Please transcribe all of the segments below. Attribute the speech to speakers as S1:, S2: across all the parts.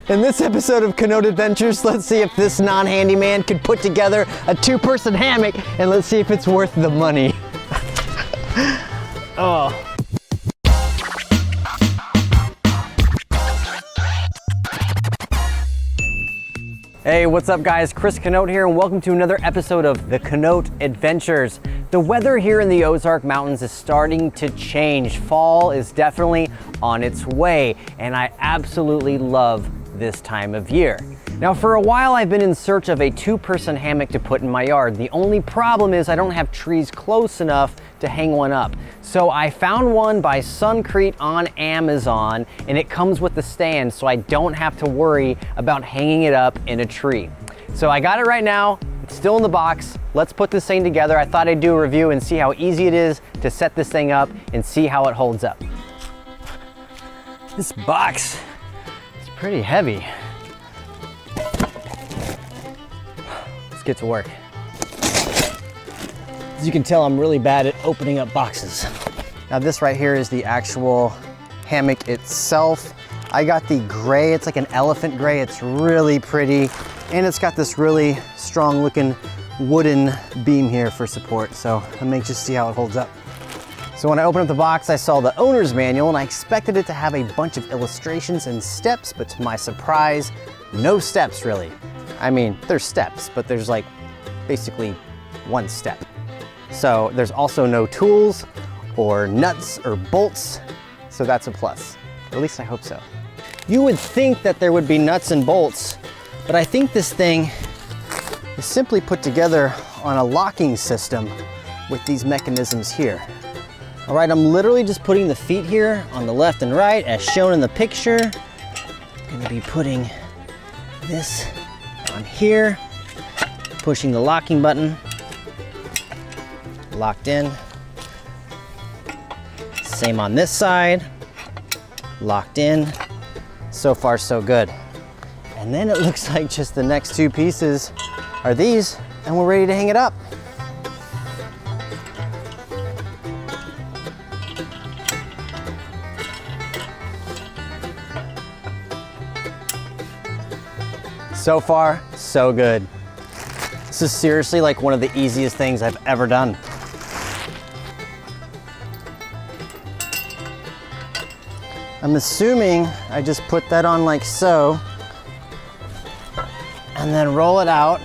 S1: In this episode of Canote Adventures, let's see if this non-handyman could put together a two-person hammock, and let's see if it's worth the money. Oh. Hey, what's up guys? Chris Canote here, and welcome to another episode of the Canote Adventures. The weather here in the Ozark Mountains is starting to change. Fall is definitely on its way, and I absolutely love this time of year. Now, for a while I've been in search of a two-person hammock to put in my yard. The only problem is I don't have trees close enough to hang one up. So I found one by Suncreate on Amazon, and it comes with the stand, so I don't have to worry about hanging it up in a tree. So I got it right now. It's still in the box. Let's put this thing together. I thought I'd do a review and see how easy it is to set this thing up and see how it holds up. This box is pretty heavy. Let's get to work. As you can tell, I'm really bad at opening up boxes. Now this right here is the actual hammock itself. I got the gray, it's like an elephant gray. It's really pretty. And it's got this really strong looking wooden beam here for support. So I'm anxious to see how it holds up. So when I opened up the box, I saw the owner's manual and I expected it to have a bunch of illustrations and steps, but to my surprise, no steps really. I mean, there's steps, but there's like basically one step. So there's also no tools or nuts or bolts, so that's a plus. At least I hope so. You would think that there would be nuts and bolts, but I think this thing is simply put together on a locking system with these mechanisms here. All right, I'm literally just putting the feet here on the left and right as shown in the picture. I'm gonna be putting this on here, pushing the locking button. Locked in. Same on this side. Locked in. So far, so good. And then it looks like just the next two pieces are these, and we're ready to hang it up. So far, so good. This is seriously like one of the easiest things I've ever done. I'm assuming I just put that on like so, and then roll it out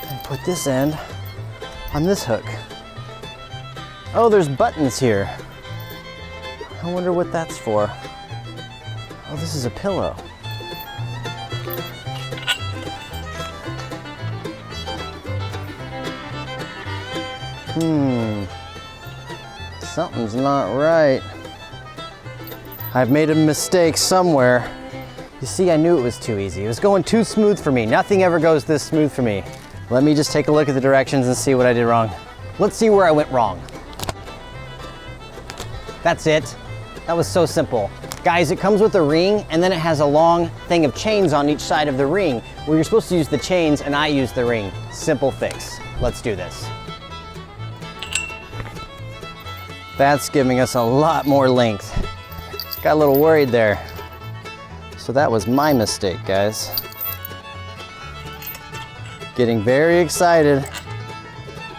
S1: and put this end on this hook. Oh, there's buttons here. I wonder what that's for. Oh, this is a pillow. Something's not right. I've made a mistake somewhere. You see, I knew it was too easy. It was going too smooth for me. Nothing ever goes this smooth for me. Let me just take a look at the directions and see what I did wrong. Let's see where I went wrong. That's it. That was so simple. Guys, it comes with a ring, and then it has a long thing of chains on each side of the ring where you're supposed to use the chains, and I use the ring. Simple fix. Let's do this. That's giving us a lot more length. Got a little worried there. So that was my mistake, guys. Getting very excited.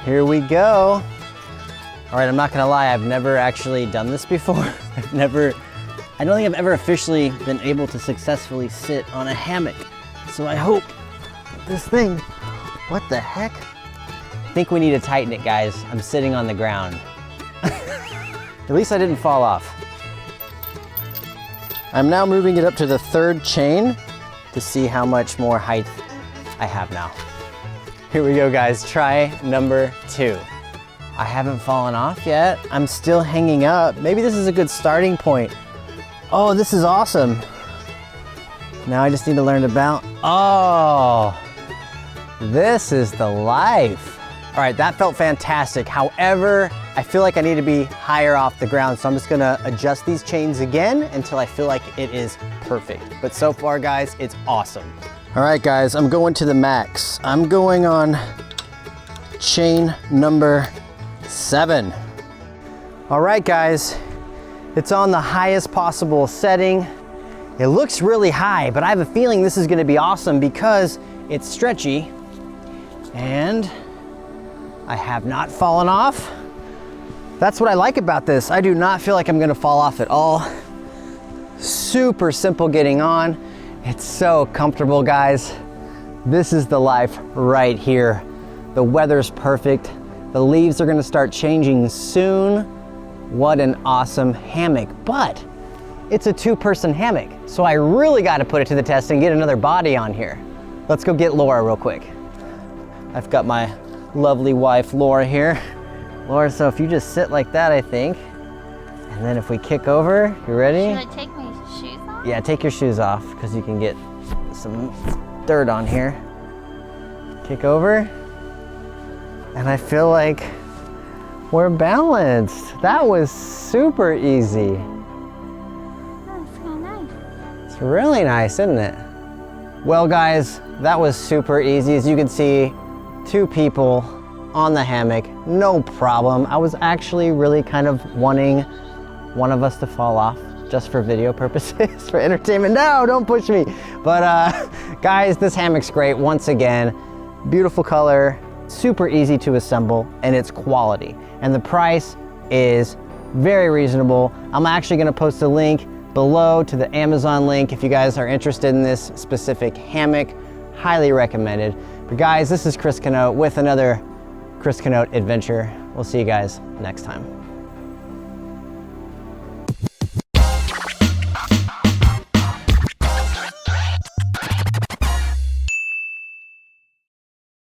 S1: Here we go. All right, I'm not gonna lie, I've never actually done this before. I don't think I've ever officially been able to successfully sit on a hammock. So I hope this thing, what the heck? I think we need to tighten it, guys. I'm sitting on the ground. At least I didn't fall off. I'm now moving it up to the third chain to see how much more height I have now. Here we go, guys. Try number 2. I haven't fallen off yet. I'm still hanging up. Maybe this is a good starting point. Oh, this is awesome. Now I just need to learn about, oh, this is the life. All right, that felt fantastic. However, I feel like I need to be higher off the ground, so I'm just gonna adjust these chains again until I feel like it is perfect. But so far, guys, it's awesome. All right, guys, I'm going to the max. I'm going on chain number 7. All right, guys, it's on the highest possible setting. It looks really high, but I have a feeling this is gonna be awesome because it's stretchy and I have not fallen off. That's what I like about this. I do not feel like I'm gonna fall off at all. Super simple getting on. It's so comfortable, guys. This is the life right here. The weather's perfect. The leaves are gonna start changing soon. What an awesome hammock, but it's a 2-person hammock. So I really gotta put it to the test and get another body on here. Let's go get Laura real quick. I've got my lovely wife, Laura, here. Laura, so if you just sit like that, I think, and then if we kick over, you ready?
S2: Should I take my shoes off?
S1: Yeah, take your shoes off because you can get some dirt on here. Kick over, and I feel like we're balanced. That was super easy.
S2: That's kind of nice.
S1: It's really nice, isn't it? Well, guys, that was super easy. As you can see, 2 people on the hammock, no problem. I was actually really kind of wanting one of us to fall off just for video purposes, for entertainment. No, don't push me. But guys, this hammock's great. Once again, beautiful color, super easy to assemble, and it's quality. And the price is very reasonable. I'm actually gonna post a link below to the Amazon link if you guys are interested in this specific hammock. Highly recommended. But guys, this is Chris Canote with another Chris Canote adventure. We'll see you guys next time.